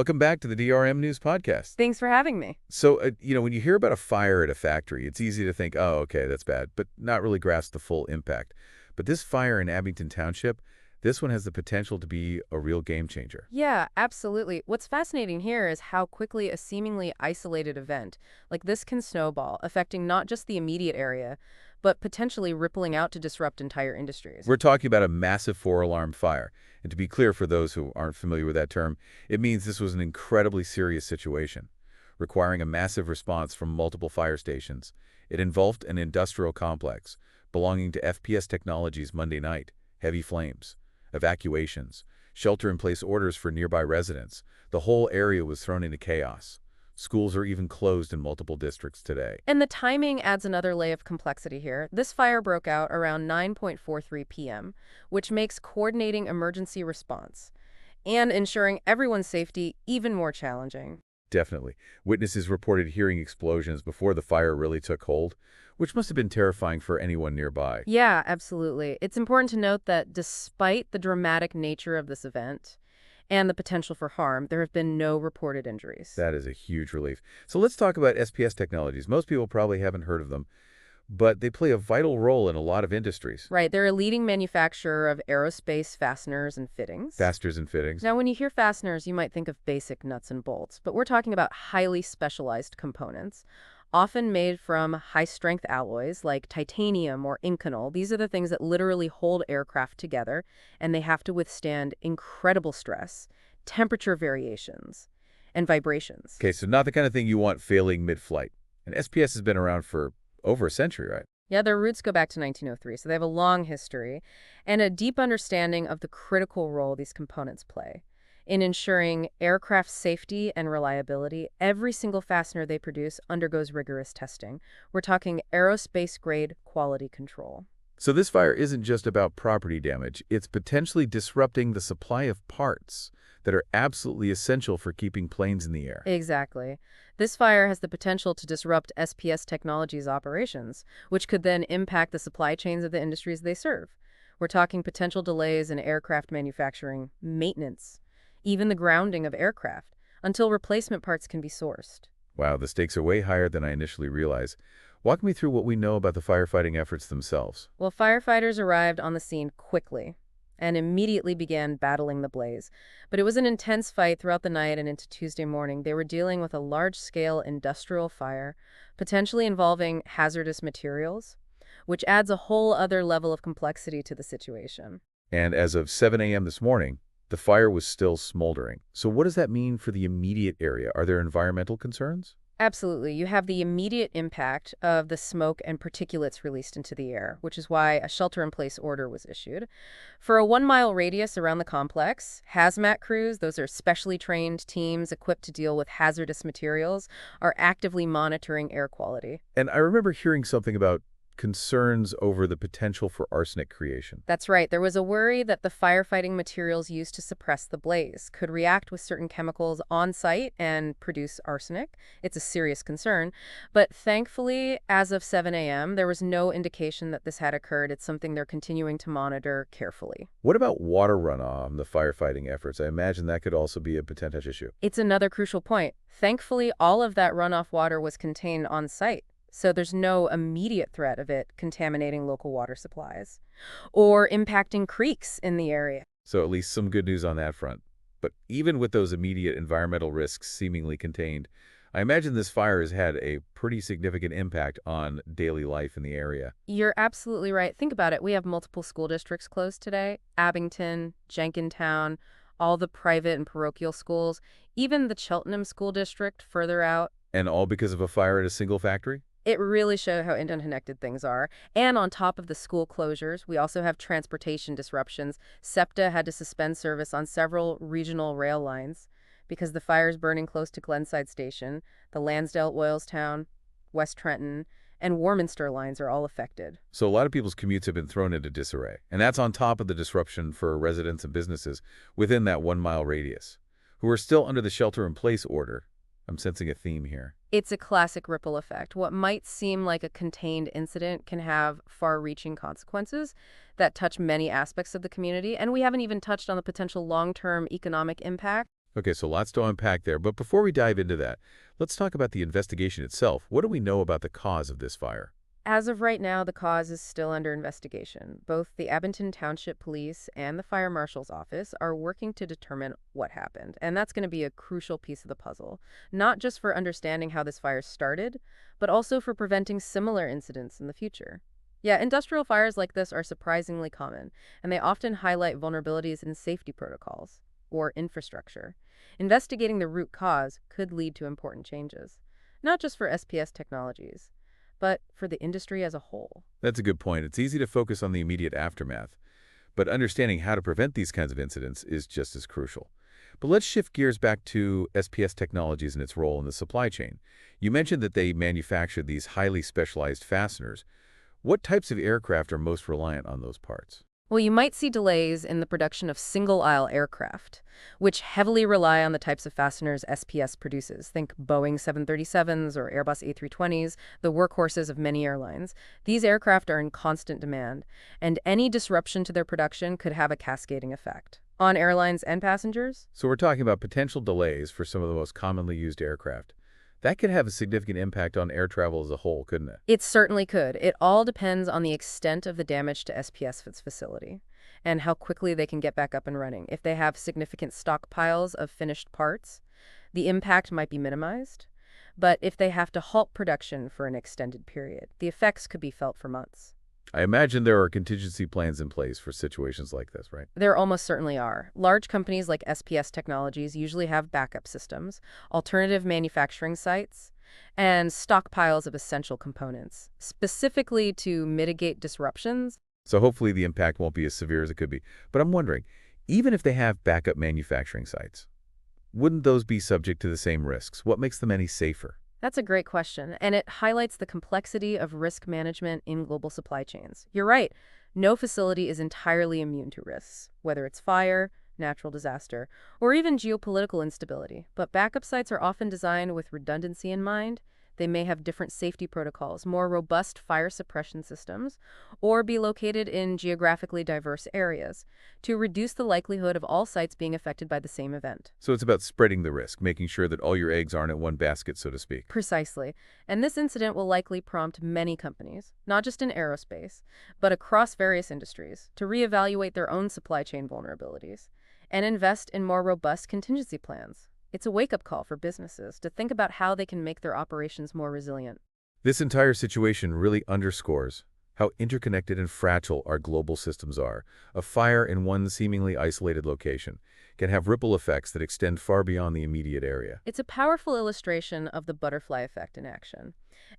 Welcome back to the DRM News Podcast. Thanks for having me. So, when you hear about a fire at a factory, it's easy to think, oh, okay, that's bad, but not really grasp the full impact. But this fire in Abington Township, this one has the potential to be a real game changer. Yeah, absolutely. What's fascinating here is how quickly a seemingly isolated event like this can snowball, affecting not just the immediate area, but potentially rippling out to disrupt entire industries. We're talking about a massive four-alarm fire. And to be clear for those who aren't familiar with that term, it means this was an incredibly serious situation, requiring a massive response from multiple fire stations. It involved an industrial complex belonging to SPS Technologies Monday night, heavy flames, evacuations, shelter-in-place orders for nearby residents. The whole area was thrown into chaos. Schools are even closed in multiple districts today. And the timing adds another layer of complexity here. This fire broke out around 9:43 p.m., which makes coordinating emergency response and ensuring everyone's safety even more challenging. Definitely. Witnesses reported hearing explosions before the fire really took hold, which must have been terrifying for anyone nearby. Yeah, absolutely. It's important to note that despite the dramatic nature of this event and the potential for harm, there have been no reported injuries. That is a huge relief. So let's talk about SPS Technologies. Most people probably haven't heard of them, but they play a vital role in a lot of industries. Right, they're a leading manufacturer of aerospace fasteners and fittings. Fasteners and fittings. Now, when you hear fasteners, you might think of basic nuts and bolts, but we're talking about highly specialized components, often made from high-strength alloys like titanium or Inconel. These are the things that literally hold aircraft together, and they have to withstand incredible stress, temperature variations, and vibrations. Okay, so not the kind of thing you want failing mid-flight. And SPS has been around for over a century, right? Yeah, their roots go back to 1903, so they have a long history and a deep understanding of the critical role these components play in ensuring aircraft safety and reliability. Every single fastener they produce undergoes rigorous testing. We're talking aerospace-grade quality control. So this fire isn't just about property damage. It's potentially disrupting the supply of parts that are absolutely essential for keeping planes in the air. Exactly. This fire has the potential to disrupt SPS Technologies' operations, which could then impact the supply chains of the industries they serve. We're talking potential delays in aircraft manufacturing, maintenance, even the grounding of aircraft, until replacement parts can be sourced. Wow, the stakes are way higher than I initially realized. Walk me through what we know about the firefighting efforts themselves. Well, firefighters arrived on the scene quickly and immediately began battling the blaze. But it was an intense fight throughout the night and into Tuesday morning. They were dealing with a large-scale industrial fire, potentially involving hazardous materials, which adds a whole other level of complexity to the situation. And as of 7 a.m. this morning, the fire was still smoldering. So what does that mean for the immediate area? Are there environmental concerns? Absolutely. You have the immediate impact of the smoke and particulates released into the air, which is why a shelter-in-place order was issued. For a 1-mile radius around the complex, hazmat crews, those are specially trained teams equipped to deal with hazardous materials, are actively monitoring air quality. And I remember hearing something about concerns over the potential for arsenic creation. That's right. There was a worry that the firefighting materials used to suppress the blaze could react with certain chemicals on site and produce arsenic. It's a serious concern. But thankfully, as of 7 a.m., there was no indication that this had occurred. It's something they're continuing to monitor carefully. What about water runoff in the firefighting efforts? I imagine that could also be a potential issue. It's another crucial point. Thankfully, all of that runoff water was contained on site. So there's no immediate threat of it contaminating local water supplies or impacting creeks in the area. So at least some good news on that front. But even with those immediate environmental risks seemingly contained, I imagine this fire has had a pretty significant impact on daily life in the area. You're absolutely right. Think about it. We have multiple school districts closed today. Abington, Jenkintown, all the private and parochial schools, even the Cheltenham School District further out. And all because of a fire at a single factory? It really shows how interconnected things are. And on top of the school closures, we also have transportation disruptions. SEPTA had to suspend service on several regional rail lines because the fire's burning close to Glenside Station. The Lansdale, Oilstown, West Trenton, and Warminster lines are all affected. So a lot of people's commutes have been thrown into disarray. And that's on top of the disruption for residents and businesses within that 1-mile radius, who are still under the shelter-in-place order. I'm sensing a theme here. It's a classic ripple effect. What might seem like a contained incident can have far-reaching consequences that touch many aspects of the community, and we haven't even touched on the potential long-term economic impact. Okay, so lots to unpack there. But before we dive into that, let's talk about the investigation itself. What do we know about the cause of this fire? As of right now, the cause is still under investigation. Both the Abington Township Police and the Fire Marshal's Office are working to determine what happened. And that's going to be a crucial piece of the puzzle, not just for understanding how this fire started, but also for preventing similar incidents in the future. Yeah, industrial fires like this are surprisingly common, and they often highlight vulnerabilities in safety protocols or infrastructure. Investigating the root cause could lead to important changes, not just for SPS Technologies, but for the industry as a whole. That's a good point. It's easy to focus on the immediate aftermath, but understanding how to prevent these kinds of incidents is just as crucial. But let's shift gears back to SPS Technologies and its role in the supply chain. You mentioned that they manufacture these highly specialized fasteners. What types of aircraft are most reliant on those parts? Well, you might see delays in the production of single-aisle aircraft, which heavily rely on the types of fasteners SPS produces. Think Boeing 737s or Airbus A320s, the workhorses of many airlines. These aircraft are in constant demand, and any disruption to their production could have a cascading effect on airlines and passengers. So we're talking about potential delays for some of the most commonly used aircraft. That could have a significant impact on air travel as a whole, couldn't it? It certainly could. It all depends on the extent of the damage to SPS's facility and how quickly they can get back up and running. If they have significant stockpiles of finished parts, the impact might be minimized. But if they have to halt production for an extended period, the effects could be felt for months. I imagine there are contingency plans in place for situations like this, right? There almost certainly are. Large companies like SPS Technologies usually have backup systems, alternative manufacturing sites, and stockpiles of essential components, specifically to mitigate disruptions. So hopefully the impact won't be as severe as it could be. But I'm wondering, even if they have backup manufacturing sites, wouldn't those be subject to the same risks? What makes them any safer? That's a great question, and it highlights the complexity of risk management in global supply chains. You're right, no facility is entirely immune to risks, whether it's fire, natural disaster, or even geopolitical instability. But backup sites are often designed with redundancy in mind. They may have different safety protocols, more robust fire suppression systems, or be located in geographically diverse areas to reduce the likelihood of all sites being affected by the same event. So it's about spreading the risk, making sure that all your eggs aren't in one basket, so to speak. Precisely. And this incident will likely prompt many companies, not just in aerospace, but across various industries, to reevaluate their own supply chain vulnerabilities and invest in more robust contingency plans. It's a wake-up call for businesses to think about how they can make their operations more resilient. This entire situation really underscores how interconnected and fragile our global systems are. A fire in one seemingly isolated location can have ripple effects that extend far beyond the immediate area. It's a powerful illustration of the butterfly effect in action,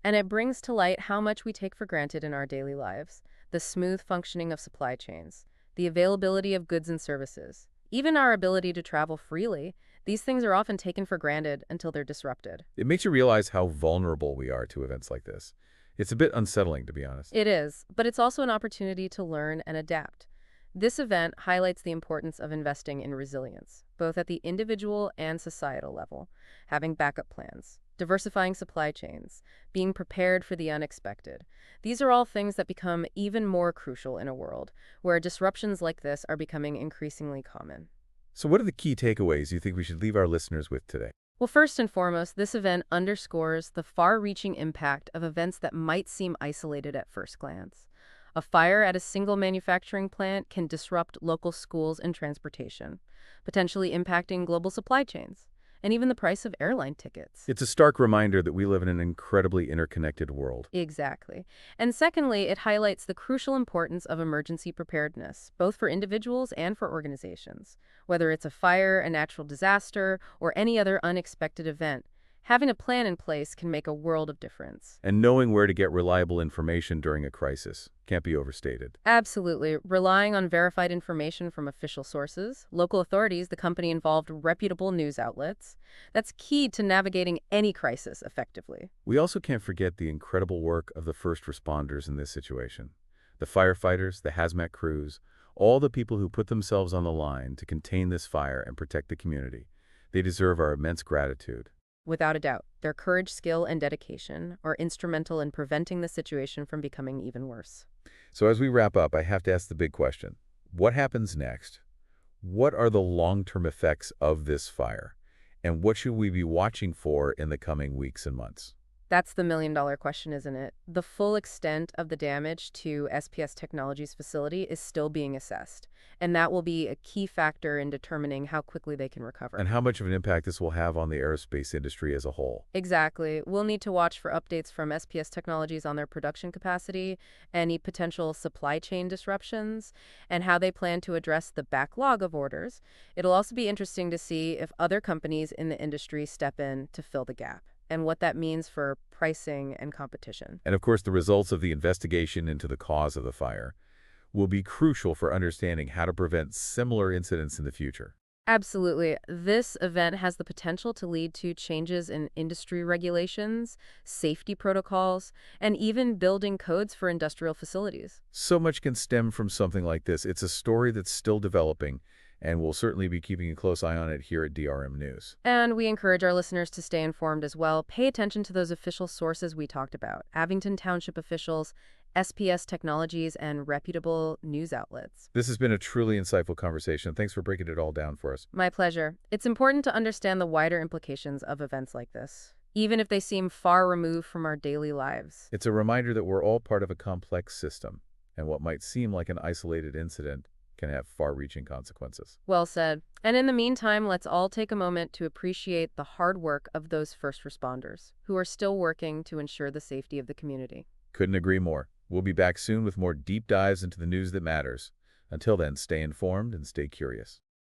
and it brings to light how much we take for granted in our daily lives: the smooth functioning of supply chains, the availability of goods and services, even our ability to travel freely. These things are often taken for granted until they're disrupted. It makes you realize how vulnerable we are to events like this. It's a bit unsettling, to be honest. It is, but it's also an opportunity to learn and adapt. This event highlights the importance of investing in resilience, both at the individual and societal level, having backup plans, diversifying supply chains, being prepared for the unexpected. These are all things that become even more crucial in a world where disruptions like this are becoming increasingly common. So what are the key takeaways you think we should leave our listeners with today? Well, first and foremost, this event underscores the far-reaching impact of events that might seem isolated at first glance. A fire at a single manufacturing plant can disrupt local schools and transportation, potentially impacting global supply chains, and even the price of airline tickets. It's a stark reminder that we live in an incredibly interconnected world. Exactly. And secondly, it highlights the crucial importance of emergency preparedness, both for individuals and for organizations. Whether it's a fire, a natural disaster, or any other unexpected event, having a plan in place can make a world of difference. And knowing where to get reliable information during a crisis can't be overstated. Absolutely. Relying on verified information from official sources, local authorities, the company involved, reputable news outlets, that's key to navigating any crisis effectively. We also can't forget the incredible work of the first responders in this situation. The firefighters, the hazmat crews, all the people who put themselves on the line to contain this fire and protect the community. They deserve our immense gratitude. Without a doubt, their courage, skill, and dedication are instrumental in preventing the situation from becoming even worse. So as we wrap up, I have to ask the big question. What happens next? What are the long-term effects of this fire? And what should we be watching for in the coming weeks and months? That's the million-dollar question, isn't it? The full extent of the damage to SPS Technologies' facility is still being assessed, and that will be a key factor in determining how quickly they can recover. And how much of an impact this will have on the aerospace industry as a whole? Exactly. We'll need to watch for updates from SPS Technologies on their production capacity, any potential supply chain disruptions, and how they plan to address the backlog of orders. It'll also be interesting to see if other companies in the industry step in to fill the gap, and what that means for pricing and competition. And of course, the results of the investigation into the cause of the fire will be crucial for understanding how to prevent similar incidents in the future. Absolutely. This event has the potential to lead to changes in industry regulations, safety protocols, and even building codes for industrial facilities. So much can stem from something like this. It's a story that's still developing, and we'll certainly be keeping a close eye on it here at DRM News. And we encourage our listeners to stay informed as well. Pay attention to those official sources we talked about, Abington Township officials, SPS Technologies, and reputable news outlets. This has been a truly insightful conversation. Thanks for breaking it all down for us. My pleasure. It's important to understand the wider implications of events like this, even if they seem far removed from our daily lives. It's a reminder that we're all part of a complex system, and what might seem like an isolated incident can have far-reaching consequences. Well said. And in the meantime, let's all take a moment to appreciate the hard work of those first responders who are still working to ensure the safety of the community. Couldn't agree more. We'll be back soon with more deep dives into the news that matters. Until then, stay informed and stay curious.